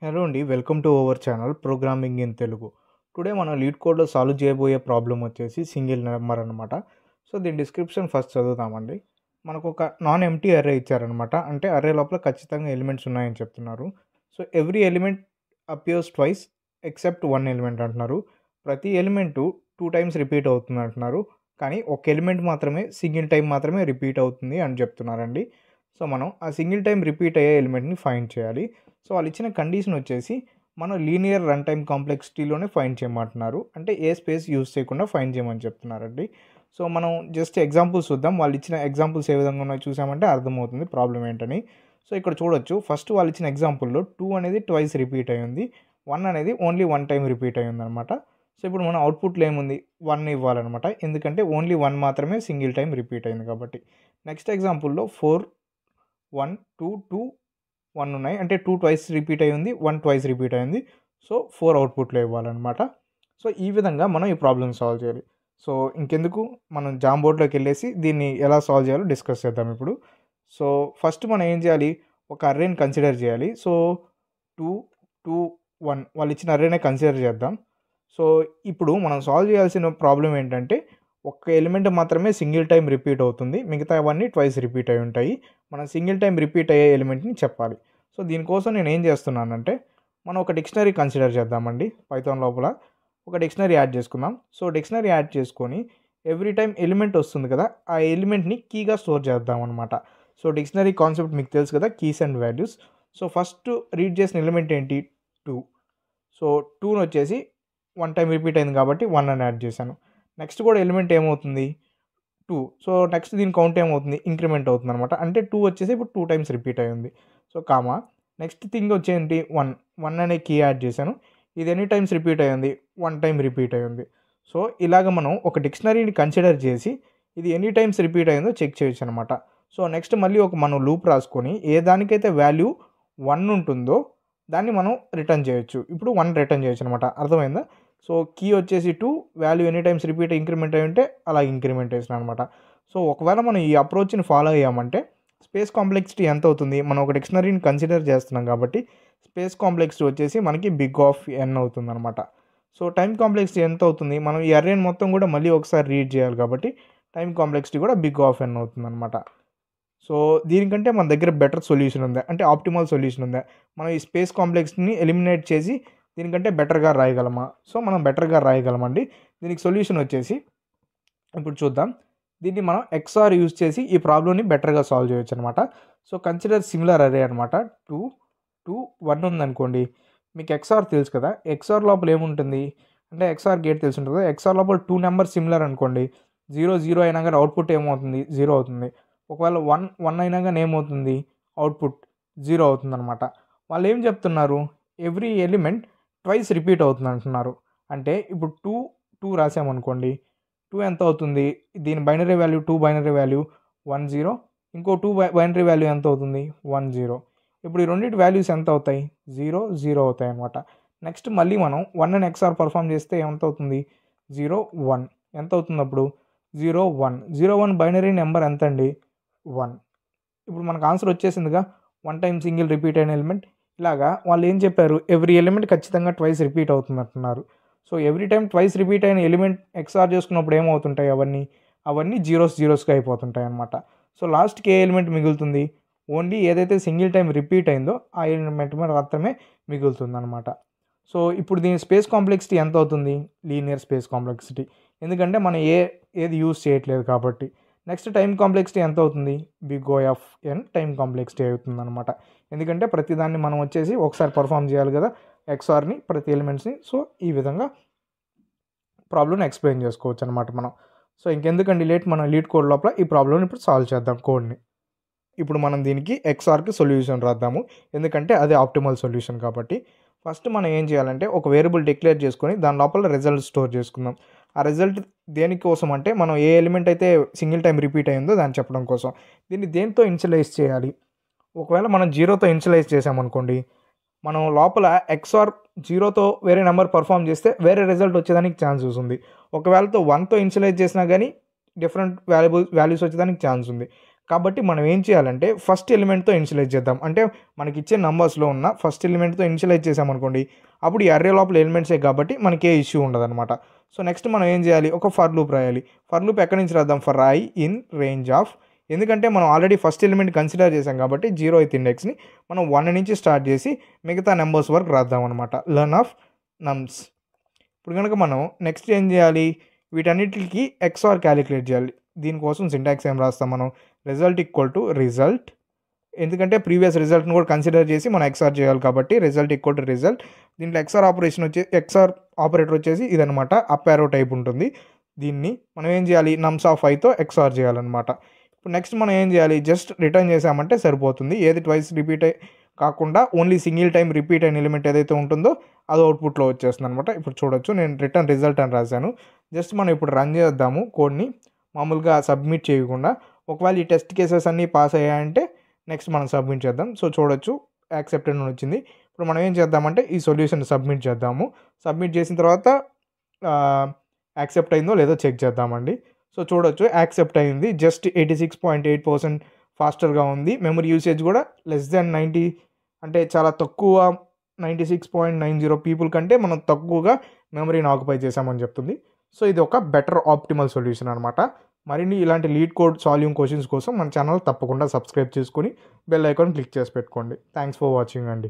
Hello అండి, welcome to our channel programming in Telugu. Today మనం lead కోడ్లో సాల్వ్ చేయబోయే ప్రాబ్లం వచ్చేసి సింగిల్ నెంబర్ అనమాట. సో దీని డిస్క్రిప్షన్ ఫస్ట్ చదువుతామండి. మనకు ఒక నాన్ ఎంటీ అర్రే ఇచ్చారనమాట. అంటే అర్రే లోపల ఖచ్చితంగా ఎలిమెంట్స్ ఉన్నాయని చెప్తున్నారు. So every element appears twice except one element అంటున్నారు. ప్రతి ఎలిమెంటు 2 టైమ్స్ రిపీట్ అవుతుంది అంటున్నారు. కానీ ఒక ఎలిమెంట్ మాత్రమే సింగిల్ టైం మాత్రమే రిపీట్ అవుతుంది అని చెప్తున్నారండి. సో మనం ఆ సింగిల్ టైం రిపీట్ అయ్యే ఎలిమెంట్ని ఫైండ్ చేయాలి. సో వాళ్ళు ఇచ్చిన కండిషన్ వచ్చేసి మనం లీనియర్ రన్ టైమ్ కాంప్లెక్సిటీలోనే ఫైండ్ చేయమంటున్నారు. అంటే ఏ స్పేస్ యూజ్ చేయకుండా ఫైండ్ చేయమని చెప్తున్నారండి. సో మనం జస్ట్ ఎగ్జాంపుల్స్ చూద్దాం. వాళ్ళు ఇచ్చిన ఎగ్జాంపుల్స్ ఏ విధంగా ఉన్నాయో చూసామంటే అర్థమవుతుంది ప్రాబ్లం ఏంటని. సో ఇక్కడ చూడొచ్చు, ఫస్ట్ వాళ్ళు ఇచ్చిన ఎగ్జాంపుల్లో 2 అనేది ట్వైస్ రిపీట్ అయ్యింది, 1 అనేది ఓన్లీ 1 టైం రిపీట్ అయ్యింది అనమాట. సో ఇప్పుడు మన అవుట్పుట్లో ఏముంది, 1 ఇవ్వాలన్నమాట. ఎందుకంటే ఓన్లీ 1 మాత్రమే సింగిల్ టైం రిపీట్ అయింది కాబట్టి. నెక్స్ట్ ఎగ్జాంపుల్లో 4 1 2 2 1 ఉన్నాయి. అంటే 2 ట్వైస్ రిపీట్ అయ్యింది, 1 ట్వైస్ రిపీట్ అయింది. సో 4 అవుట్పుట్లో ఇవ్వాలన్నమాట. సో ఈ విధంగా మనం ఈ ప్రాబ్లమ్ సాల్వ్ చేయాలి. సో ఇంకెందుకు, మనం జామ్ బోర్డ్లోకి వెళ్ళేసి దీన్ని ఎలా సాల్వ్ చేయాలో డిస్కస్ చేద్దాం ఇప్పుడు. సో ఫస్ట్ మనం ఏం చేయాలి, ఒక అర్రేని కన్సిడర్ చేయాలి. సో 2 2 1 వాళ్ళు ఇచ్చిన అర్రేనే కన్సిడర్ చేద్దాం. సో ఇప్పుడు మనం సాల్వ్ చేయాల్సిన ప్రాబ్లం ఏంటంటే, ఒక్క ఎలిమెంట్ మాత్రమే సింగిల్ టైం రిపీట్ అవుతుంది, మిగతా అవన్నీ ట్వైస్ రిపీట్ అయి ఉంటాయి. మనం సింగిల్ టైం రిపీట్ అయ్యే ఎలిమెంట్ని చెప్పాలి. సో దీనికోసం నేను ఏం చేస్తున్నానంటే, మనం ఒక డిక్షనరీ కన్సిడర్ చేద్దామండి. పైథాన్ లోపల ఒక డిక్షనరీ యాడ్ చేసుకుందాం. సో డిక్షనరీ యాడ్ చేసుకొని ఎవ్రీ టైం ఎలిమెంట్ వస్తుంది కదా, ఆ ఎలిమెంట్ని కీగా స్టోర్ చేద్దాం అనమాట. సో డిక్షనరీ కాన్సెప్ట్ మీకు తెలుసు కదా, keys and values. So first read చేసిన ఎలిమెంట్ ఏంటి, 2. సో 2ని వచ్చేసి 1 టైం రిపీట్ అయింది కాబట్టి 1 అని యాడ్ చేశాను. నెక్స్ట్ కూడా ఎలిమెంట్ ఏమవుతుంది, 2. సో నెక్స్ట్ దీని కౌంట్ ఏమవుతుంది, ఇంక్రిమెంట్ అవుతుంది అనమాట. అంటే 2 వచ్చేసి ఇప్పుడు 2 టైమ్స్ రిపీట్ అయ్యింది. సో కామా నెక్స్ట్ థింగ్ వచ్చేంటి, 1 అనే కీ యాడ్ చేశాను. ఇది ఎన్ని టైమ్స్ రిపీట్ అయ్యింది, 1 టైం రిపీట్ అయ్యింది. సో ఇలాగ మనం ఒక డిక్షనరీని కన్సిడర్ చేసి ఇది ఎన్ని టైమ్స్ రిపీట్ అయ్యిందో చెక్ చేయొచ్చు అనమాట. సో నెక్స్ట్ మళ్ళీ మనం లూప్ రాసుకొని ఏ దానికైతే వాల్యూ 1 ఉంటుందో దాన్ని మనం రిటర్న్ చేయొచ్చు. ఇప్పుడు 1 రిటర్న్ చేయొచ్చు అనమాట. అర్థమైందా? సో కీ వచ్చేసి 2, value any times repeat increment అయి ఉంటే అలా ఇంక్రిమెంటేషన్ అనమాట. సో ఒకవేళ మనం ఈ అప్రోచ్ని ఫాలో అయ్యామంటే స్పేస్ కాంప్లెక్సిటీ ఎంత అవుతుంది, మనం ఒక డిక్షనరీని కన్సిడర్ చేస్తున్నాం కాబట్టి స్పేస్ కాంప్లెక్సిటీ వచ్చేసి మనకి బిగ్ ఆఫ్ ఎన్ అవుతుంది అనమాట. సో టైం కాంప్లెక్సిటీ ఎంత అవుతుంది, మనం ఈ అర్రేని మొత్తం కూడా మళ్ళీ ఒకసారి రీడ్ చేయాలి కాబట్టి టైం కాంప్లెక్సిటీ కూడా బిగ్ ఆఫ్ ఎన్ అవుతుంది అనమాట. సో దీనికంటే మన దగ్గర బెటర్ సొల్యూషన్ ఉందా, అంటే ఆప్టిమల్ సొల్యూషన్ ఉందా, మనం ఈ స్పేస్ కాంప్లెక్స్ని ఎలిమినేట్ చేసి దీనికంటే బెటర్గా రాయగలమా? సో మనం బెటర్గా రాయగలమండి. దీనికి సొల్యూషన్ వచ్చేసి ఇప్పుడు చూద్దాం. దీన్ని మనం ఎక్స్ఆర్ యూజ్ చేసి ఈ ప్రాబ్లమ్ని బెటర్గా సాల్వ్ చేయొచ్చు అనమాట. సో కన్సిడర్ సిమిలర్ అరే అనమాట. 2 2 1 ఉందనుకోండి, మీకు ఎక్స్ఆర్ తెలుసు కదా, ఎక్స్ఆర్ లోపల ఏముంటుంది అంటే ఎక్స్ఆర్ గేట్ తెలిసి ఉంటుంది కదా, ఎక్స్ఆర్ లోపల 2 నెంబర్ సిమిలర్ అనుకోండి, 0 0 అయినా కానీ అవుట్పుట్ ఏమవుతుంది, 0 అవుతుంది. ఒకవేళ 1 1 అయినా కానీ ఏమవుతుంది, అవుట్పుట్ 0 అవుతుంది అనమాట. వాళ్ళు ఏం చెప్తున్నారు, ఎవ్రీ ఎలిమెంట్ ట్వైస్ రిపీట్ అవుతుంది అంటున్నారు. అంటే ఇప్పుడు 2 2 రాసామనుకోండి, 2 ఎంత అవుతుంది, దీని బైనరీ వాల్యూ 2 బైనరీ వాల్యూ 1 0, ఇంకో 2 బైనరీ వాల్యూ ఎంత అవుతుంది, 1 0. ఇప్పుడు ఈ రెండింటి వాల్యూస్ ఎంత అవుతాయి, 0 0 అవుతాయి అనమాట. నెక్స్ట్ మళ్ళీ మనం 1 అని ఎక్స్ఆర్ పర్ఫామ్ చేస్తే ఎంత అవుతుంది, 0 1 ఎంత అవుతుంది అప్పుడు, 0 1 0 1 బైనరీ నెంబర్ ఎంత అండి, 1. ఇప్పుడు మనకు ఆన్సర్ వచ్చేసిందిగా, 1 టైం సింగిల్ రిపీట్ అయిన ఎలిమెంట్. ఇలాగా వాళ్ళు ఏం చెప్పారు, ఎవ్రీ ఎలిమెంట్ ఖచ్చితంగా ట్వైస్ రిపీట్ అవుతుంది అంటున్నారు. So every time twice repeat అయిన ఎలిమెంట్ ఎక్స్ఆర్ చేసుకున్నప్పుడు ఏమవుతుంటాయి, అవన్నీ జీరోస్గా అయిపోతుంటాయి అనమాట. సో లాస్ట్కి ఏ ఎలిమెంట్ మిగులుతుంది, ఓన్లీ ఏదైతే సింగిల్ టైం రిపీట్ అయిందో ఆ ఎలిమెంట్ మాత్రమే మిగులుతుంది అనమాట. సో ఇప్పుడు దీని స్పేస్ కాంప్లెక్సిటీ ఎంత అవుతుంది, లీనియర్ స్పేస్ కాంప్లెక్సిటీ, ఎందుకంటే మనం ఏది యూజ్ చేయట్లేదు కాబట్టి. నెక్స్ట్ టైం కాంప్లెక్సిటీ ఎంత అవుతుంది, big O of N time complexity అవుతుంది అనమాట. ఎందుకంటే ప్రతిదాన్ని మనం వచ్చేసి ఒకసారి పర్ఫామ్ చేయాలి కదా ఎక్స్ఆర్ని, ప్రతి ఎలిమెంట్స్ని. సో ఈ విధంగా ప్రాబ్లమ్ని ఎక్స్ప్లెయిన్ చేసుకోవచ్చు అనమాట మనం. సో ఇంకెందుకండి లేట్, మనం లీడ్ కోడ్ లోపల ఈ ప్రాబ్లమ్ని ఇప్పుడు సాల్వ్ చేద్దాం కోడ్ని. ఇప్పుడు మనం దీనికి ఎక్స్ఆర్కి సొల్యూషన్ రాద్దాము, ఎందుకంటే అదే ఆప్టిమల్ సొల్యూషన్ కాబట్టి. ఫస్ట్ మనం ఏం చేయాలంటే ఒక వేరియబుల్ డిక్లేర్ చేసుకొని దాని లోపల రిజల్ట్ స్టోర్ చేసుకుందాం. ఆ రిజల్ట్ దేనికోసం అంటే మనం ఏ ఎలిమెంట్ అయితే సింగిల్ టైం రిపీట్ అయిందో దాన్ని చెప్పడం కోసం. దీన్ని దేంతో ఇనిషియలైజ్ చేయాలి, ఒకవేళ మనం 0తో ఇనిషియలైజ్ చేసామనుకోండి, మనం లోపల ఎక్స్ఆర్ 0తో వేరే నెంబర్ పర్ఫామ్ చేస్తే వేరే రిజల్ట్ వచ్చేదానికి ఛాన్సెస్ ఉంది. ఒకవేళతో 1తో ఇనిషియలైజ్ చేసినా కానీ డిఫరెంట్ వాల్యూస్ వచ్చేదానికి ఛాన్స్ ఉంది. కాబట్టి మనం ఏం చేయాలంటే ఫస్ట్ ఎలిమెంట్తో ఇనిషియలైజ్ చేద్దాం. అంటే మనకిచ్చే నంబర్స్లో ఉన్న ఫస్ట్ ఎలిమెంట్తో ఇనిషియలైజ్ చేసామనుకోండి, అప్పుడు ఈ అర్రే లోపల ఎలిమెంట్సే కాబట్టి మనకే ఇష్యూ ఉండదన్నమాట. సో నెక్స్ట్ మనం ఏం చేయాలి, ఒక ఫర్ లూప్ రాయాలి. ఫర్ లూప్ ఎక్కడి నుంచి రాద్దాం, for I in range of, ఎందుకంటే మనం ఆల్రెడీ ఫస్ట్ ఎలిమెంట్ కన్సిడర్ చేసాం కాబట్టి 0th ఇండెక్స్ని మనం 1 నుంచి స్టార్ట్ చేసి మిగతా నెంబర్స్ వరకు రాద్దాం అనమాట. Learn of నమ్స్. ఇప్పుడు కనుక మనం నెక్స్ట్ ఏం చేయాలి, వీటన్నిటికి ఎక్స్ఆర్ క్యాలిక్యులేట్ చేయాలి. దీనికోసం సింటాక్స్ ఏం రాస్తాం మనం, రిజల్ట్ ఈక్వల్ టు రిజల్ట్, ఎందుకంటే ప్రీవియస్ రిజల్ట్ని కూడా కన్సిడర్ చేసి మనం ఎక్స్ఆర్ చేయాలి కాబట్టి రిజల్ట్ ఈక్వల్ టు రిజల్ట్. దీంట్లో ఎక్స్ఆర్ ఆపరేటర్ వచ్చేసి ఇదనమాట, అప్ యారో టైప్ ఉంటుంది. దీన్ని మనం ఏం చేయాలి, నమ్స్ ఆఫ్ ఐతో ఎక్స్ఆర్ చేయాలన్నమాట. ఇప్పుడు నెక్స్ట్ మనం ఏం చేయాలి, జస్ట్ రిటర్న్ చేసామంటే సరిపోతుంది. ఏది ట్వైస్ రిపీట్ కాకుండా ఓన్లీ సింగిల్ టైం రిపీట్ అయిన ఎలిమెంట్ ఏదైతే ఉంటుందో అది అవుట్పుట్లో వచ్చేస్తుంది అనమాట. ఇప్పుడు చూడొచ్చు నేను రిటర్న్ రిజల్ట్ అని రాశాను. జస్ట్ మనం ఇప్పుడు రన్ చేద్దాము కోడ్ని, మామూలుగా సబ్మిట్ చేయకుండా. ఒకవేళ ఈ టెస్ట్ కేసెస్ అన్నీ పాస్ అయ్యాయంటే నెక్స్ట్ మనం సబ్మిట్ చేద్దాం. సో చూడొచ్చు యాక్సెప్టెడ్ అని వచ్చింది. ఇప్పుడు మనం ఏం చేద్దామంటే ఈ సొల్యూషన్ సబ్మిట్ చేద్దాము. సబ్మిట్ చేసిన తర్వాత యాక్సెప్ట్ అయిందో లేదో చెక్ చేద్దామండి. సో చూడొచ్చు యాక్సెప్ట్ అయింది. జస్ట్ 86.8% ఫాస్టర్గా ఉంది. మెమరీ యూసేజ్ కూడా <90, అంటే చాలా తక్కువ, 96.90 పీపుల్ కంటే మనం తక్కువగా మెమరీని ఆక్యుపై చేసామని చెప్తుంది. సో ఇది ఒక బెటర్ ఆప్టిమల్ సొల్యూషన్ అనమాట. మరిన్ని ఇలాంటి లీడ్ కోడ్ సాల్వింగ్ క్వశ్చన్స్ కోసం మన ఛానల్ తప్పకుండా సబ్స్క్రైబ్ చేసుకొని బెల్ ఐకాన్ క్లిక్ చేసి పెట్టుకోండి. థ్యాంక్స్ ఫర్ వాచింగ్ అండి.